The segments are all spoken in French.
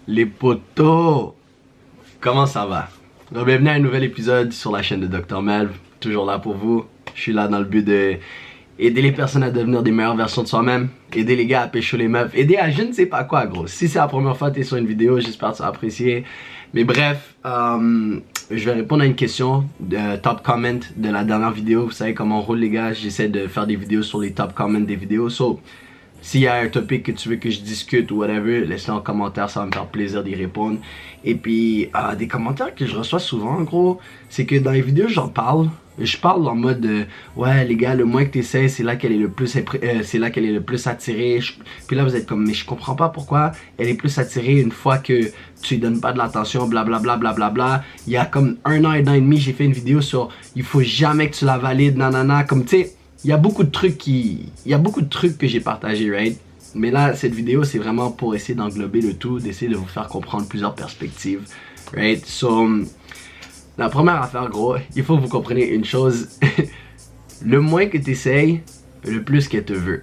Les potos, comment ça va? Donc, bienvenue à un nouvel épisode sur la chaîne de Dr Melv. Toujours là pour vous. Je suis là dans le but de aider les personnes à devenir des meilleures versions de soi-même, aider les gars à pécho les meufs, aider à je ne sais pas quoi, gros. Si c'est la première fois que tu es sur une vidéo, j'espère que tu as apprécié. Mais bref, je vais répondre à une question de top comment de la dernière vidéo. Vous savez comment on roule, les gars. J'essaie de faire des vidéos sur les top comments des vidéos. So, s'il y a un topic que tu veux que je discute ou whatever, laisse-le en commentaire, ça va me faire plaisir d'y répondre. Et puis, des commentaires que je reçois souvent, gros, c'est que dans les vidéos, j'en parle. Je parle en mode, ouais, les gars, le moins que tu essaies, c'est là qu'elle est le plus, attirée. Puis là, vous êtes comme, mais je comprends pas pourquoi elle est plus attirée une fois que tu lui donnes pas de l'attention, blablabla, blablabla. Il y a comme un an et demi, j'ai fait une vidéo sur, il faut jamais que tu la valides, nanana, comme tu sais. Il y a beaucoup de trucs que j'ai partagé, right? Mais là, cette vidéo, c'est vraiment pour essayer d'englober le tout, d'essayer de vous faire comprendre plusieurs perspectives, right? So, la première affaire, gros, il faut que vous compreniez une chose. Le moins que tu essayes, le plus qu'elle te veut.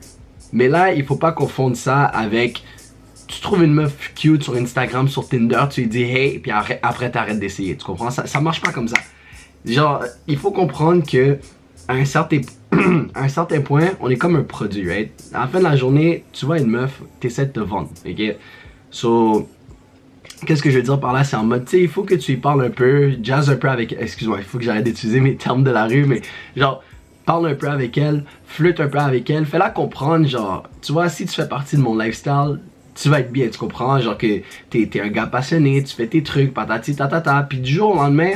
Mais là, il faut pas confondre ça avec... Tu trouves une meuf cute sur Instagram, sur Tinder, tu lui dis « Hey », puis après t'arrêtes d'essayer, tu comprends? Ça marche pas comme ça. Genre, il faut comprendre que à un certain point, on est comme un produit, right? À la fin de la journée, tu vois une meuf, t'essaies de te vendre, ok? So, qu'est-ce que je veux dire par là? C'est en mode, tu sais, il faut que tu y parles un peu, jazz un peu avec... Excuse-moi, il faut que j'arrête d'utiliser mes termes de la rue, mais genre, parle un peu avec elle, flûte un peu avec elle, fais-la comprendre, genre, tu vois, si tu fais partie de mon lifestyle, tu vas être bien, tu comprends? Genre que t'es un gars passionné, tu fais tes trucs, patati tatata, puis du jour au lendemain,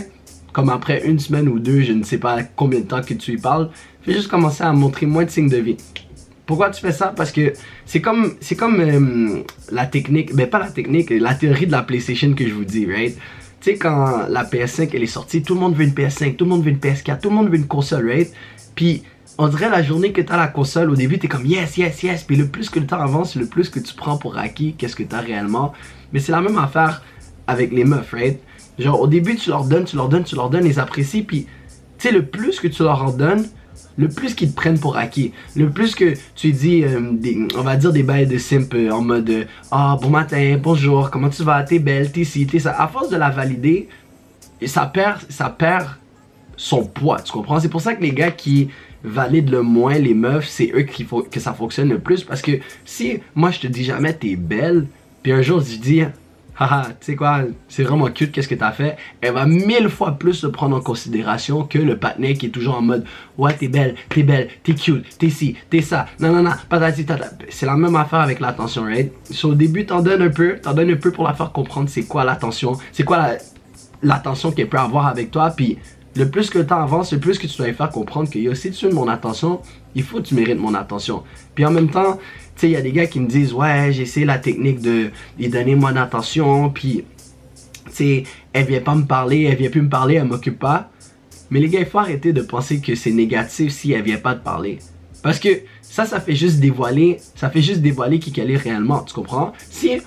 comme après une semaine ou deux, je ne sais pas combien de temps que tu y parles, fais juste commencer à montrer moins de signes de vie. Pourquoi tu fais ça? Parce que c'est comme la technique, ben pas la technique, la théorie de la PlayStation que je vous dis, right? Tu sais, quand la PS5 elle est sortie, tout le monde veut une PS5, tout le monde veut une PS4, tout le monde veut une console, right? Puis on dirait la journée que t'as la console, au début t'es comme yes, yes, yes, puis le plus que le temps avance, le plus que tu prends pour acquis, qu'est-ce que t'as réellement. Mais c'est la même affaire avec les meufs, right? Genre au début tu leur donnes, ils apprécient, puis tu sais le plus que tu leur en donnes, le plus qu'ils te prennent pour acquis, le plus que tu dis, on va dire des bails de simp en mode ah bon matin, bonjour, comment tu vas, t'es belle, t'es ci, t'es ça. À force de la valider, ça perd son poids, tu comprends? C'est pour ça que les gars qui valident le moins les meufs, c'est eux que ça fonctionne le plus. Parce que si moi je te dis jamais t'es belle, puis un jour je dis haha, tu sais quoi, c'est vraiment cute, qu'est-ce que t'as fait? Elle va 1000 fois plus se prendre en considération que le patinet qui est toujours en mode ouais, t'es belle, t'es cute, t'es ci, t'es ça, non, patati tata. C'est la même affaire avec l'attention, right? So, au début, t'en donnes un peu pour la faire comprendre c'est quoi l'attention, c'est quoi l'attention qu'elle peut avoir avec toi, puis le plus que le temps avance, le plus que tu dois lui faire comprendre que yo, si tu veux de mon attention, il faut que tu mérites mon attention. Puis en même temps, tu sais, il y a des gars qui me disent ouais, j'ai essayé la technique de lui donner mon attention, puis tu sais, elle vient pas me parler, elle vient plus me parler, elle m'occupe pas. Mais les gars, il faut arrêter de penser que c'est négatif si elle vient pas te parler. Parce que ça fait juste dévoiler, qui qu'elle est réellement, tu comprends? Si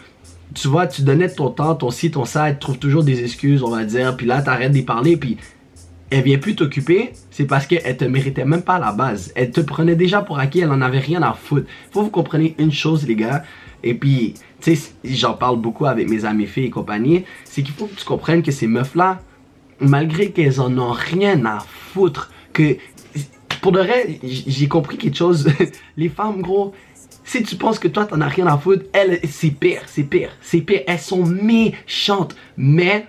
tu vois, tu donnais ton temps, ton ci, ton ça, elle trouve toujours des excuses, on va dire, puis là t'arrêtes d'y parler, puis elle vient plus t'occuper, c'est parce qu'elle te méritait même pas à la base. Elle te prenait déjà pour acquis, elle en avait rien à foutre. Faut que vous compreniez une chose, les gars. Et puis, tu sais, j'en parle beaucoup avec mes amis filles et compagnie. C'est qu'il faut que tu comprennes que ces meufs-là, malgré qu'elles en ont rien à foutre, que pour de vrai, j'ai compris quelque chose. Les femmes, gros, si tu penses que toi t'en as rien à foutre, elles, c'est pire. Elles sont méchantes. Mais,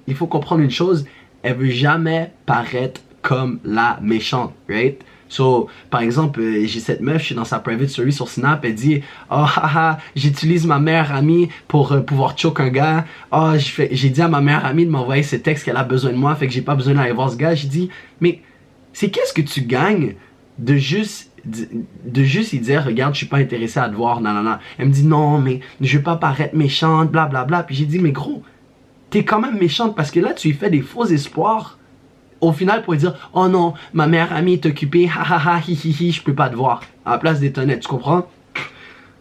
il faut comprendre une chose. Elle veut jamais paraître comme la méchante, right? So, par exemple, j'ai cette meuf, je suis dans sa private story sur Snap, elle dit « Oh, haha, j'utilise ma meilleure amie pour pouvoir choke un gars. Oh, j'ai dit à ma meilleure amie de m'envoyer ce texte qu'elle a besoin de moi, fait que j'ai pas besoin d'aller voir ce gars. » J'ai dit « Mais, c'est qu'est-ce que tu gagnes de juste y dire « Regarde, je suis pas intéressé à te voir, nanana. » Elle me dit « Non, mais je veux pas paraître méchante, blablabla. » Puis j'ai dit « Mais gros, t'es quand même méchante parce que là, tu lui fais des faux espoirs. Au final, pour lui dire, oh non, ma meilleure amie est occupée, hahaha, hihihi, je peux pas te voir. À la place d'être honnête, tu comprends?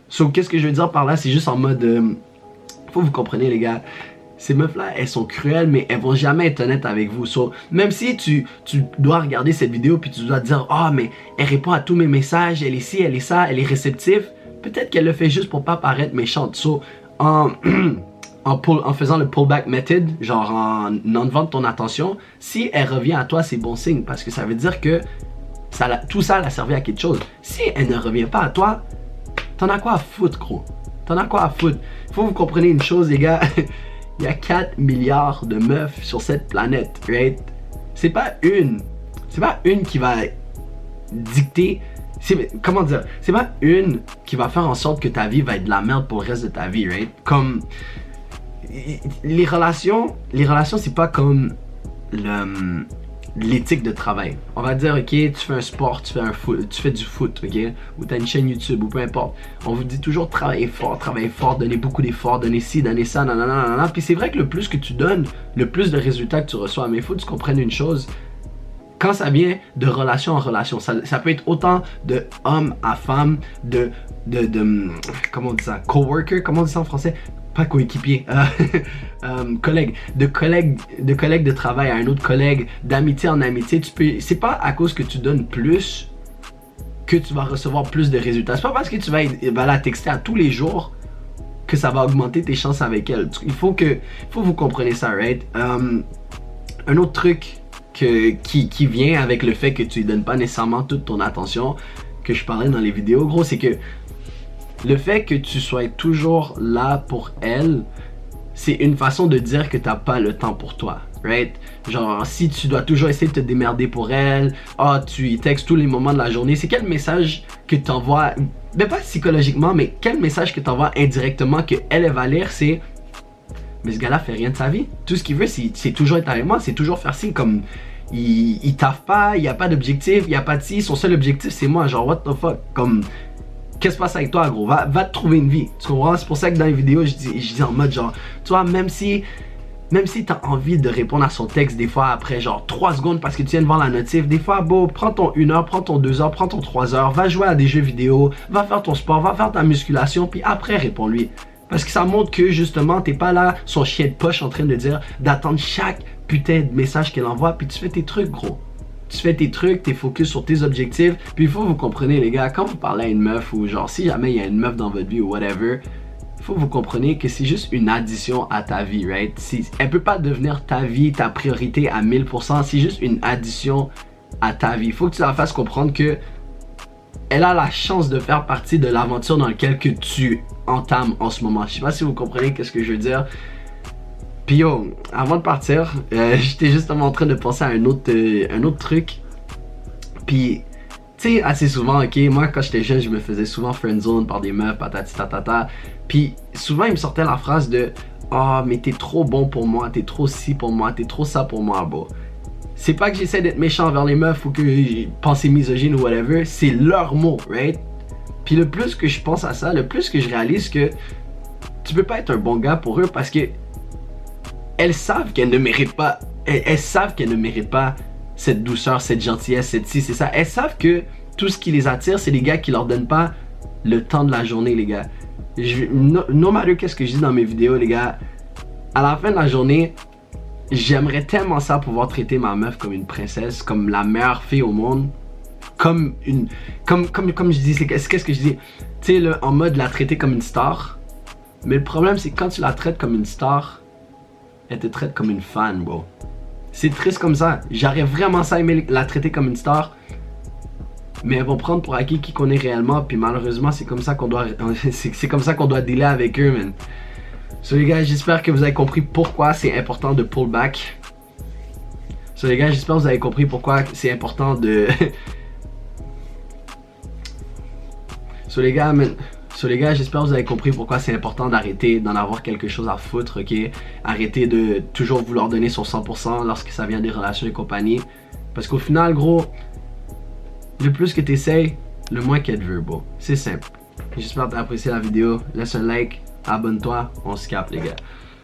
So, qu'est-ce que je veux dire par là? C'est juste en mode, faut que vous compreniez, les gars. Ces meufs-là, elles sont cruelles, mais elles vont jamais être honnêtes avec vous. So, même si tu dois regarder cette vidéo, puis tu dois te dire, oh, mais elle répond à tous mes messages, elle est ci, elle est ça, elle est réceptive. Peut-être qu'elle le fait juste pour pas paraître méchante. So, en faisant le pullback method, genre en enlevant ton attention, si elle revient à toi, c'est bon signe parce que ça veut dire que tout ça a servi à quelque chose. Si elle ne revient pas à toi, t'en as quoi à foutre, gros? T'en as quoi à foutre? Faut que vous compreniez une chose, les gars. Il y a 4 milliards de meufs sur cette planète, right? C'est pas une qui va dicter. Comment dire? C'est pas une qui va faire en sorte que ta vie va être de la merde pour le reste de ta vie, right? Comme les relations, c'est pas comme l'éthique de travail. On va dire, ok, tu fais un sport, tu fais du foot, ok, ou t'as une chaîne YouTube, ou peu importe. On vous dit toujours travailler fort, donner beaucoup d'efforts, donner ci, donner ça, nanana. Puis c'est vrai que le plus que tu donnes, le plus de résultats que tu reçois. Mais il faut que tu comprennes une chose. Quand ça vient de relation en relation, ça peut être autant de homme à femme, comment on dit ça, coworker, comment on dit ça en français? Pas coéquipier, collègue, de collègue de travail à un autre collègue, d'amitié en amitié, c'est pas à cause que tu donnes plus que tu vas recevoir plus de résultats. C'est pas parce que tu vas la texter à tous les jours que ça va augmenter tes chances avec elle. Il faut que vous compreniez ça, right? Un autre truc qui vient avec le fait que tu lui donnes pas nécessairement toute ton attention, que je parlais dans les vidéos, gros, c'est que le fait que tu sois toujours là pour elle, c'est une façon de dire que t'as pas le temps pour toi, right? Genre, si tu dois toujours essayer de te démerder pour elle, tu y textes tous les moments de la journée, c'est quel message que t'envoies, ben pas psychologiquement, mais quel message que t'envoies indirectement que elle va lire, c'est mais ce gars-là fait rien de sa vie. Tout ce qu'il veut, c'est toujours être avec moi, c'est toujours faire ci, comme il taffe pas, il y a pas d'objectif, il y a pas de ci, son seul objectif c'est moi, genre what the fuck, comme qu'est-ce qui se passe avec toi, gros? Va te trouver une vie. Tu comprends? C'est pour ça que dans les vidéos, je dis en mode genre, tu vois, même si t'as envie de répondre à son texte des fois après genre 3 secondes parce que tu viens de voir la notif, des fois, prends ton 1 heure, prends ton 2 heures, prends ton 3 heures, va jouer à des jeux vidéo, va faire ton sport, va faire ta musculation, puis après, réponds-lui. Parce que ça montre que justement, t'es pas là, son chien de poche en train de dire, d'attendre chaque putain de message qu'elle envoie, puis tu fais tes trucs, gros. Tu fais tes trucs, t'es focus sur tes objectifs. Puis il faut que vous compreniez, les gars, quand vous parlez à une meuf ou genre si jamais il y a une meuf dans votre vie ou whatever, il faut que vous compreniez que c'est juste une addition à ta vie, right? Elle peut pas devenir ta vie, ta priorité à 1000%, c'est juste une addition à ta vie. Il faut que tu la fasses comprendre que elle a la chance de faire partie de l'aventure dans laquelle que tu entames en ce moment. Je sais pas si vous comprenez qu'est-ce que je veux dire. Puis yo, avant de partir, j'étais justement en train de penser à un autre truc. Puis, tu sais, assez souvent, ok, moi quand j'étais jeune, je me faisais souvent friendzone par des meufs, patati tatata. Puis souvent, il me sortait la phrase de « Ah, mais t'es trop bon pour moi, t'es trop ci pour moi, t'es trop ça pour moi, bro. » C'est pas que j'essaie d'être méchant envers les meufs ou que j'ai pensé misogyne ou whatever, c'est leur mot, right? Puis le plus que je pense à ça, le plus que je réalise que tu peux pas être un bon gars pour eux parce que elles savent qu'elles ne méritent pas, elles savent qu'elles ne méritent pas cette douceur, cette gentillesse, cette ci, c'est ça. Elles savent que tout ce qui les attire, c'est les gars qui leur donnent pas le temps de la journée, les gars. No matter qu'est-ce que je dis dans mes vidéos, les gars, à la fin de la journée, j'aimerais tellement ça pouvoir traiter ma meuf comme une princesse, comme la meilleure fille au monde, comme je dis, qu'est-ce que je dis? Tu sais, en mode la traiter comme une star. Mais le problème, c'est que quand tu la traites comme une star, elle te traite comme une fan, bro. C'est triste comme ça. J'aurais vraiment ça aimé la traiter comme une star. Mais elles vont prendre pour acquis qui qu'on est réellement. Puis malheureusement, c'est comme ça qu'on doit dealer avec eux, man. So les gars, j'espère que vous avez compris pourquoi c'est important de pull back. So les gars, j'espère que vous avez compris pourquoi c'est important de... So les gars, j'espère que vous avez compris pourquoi c'est important d'arrêter d'en avoir quelque chose à foutre, ok? Arrêter de toujours vouloir donner son 100% lorsque ça vient des relations et compagnie. Parce qu'au final, gros, le plus que tu essayes, le moins qu'elle veut, bro. C'est simple. J'espère que tu as apprécié la vidéo. Laisse un like, abonne-toi, on se capte les gars.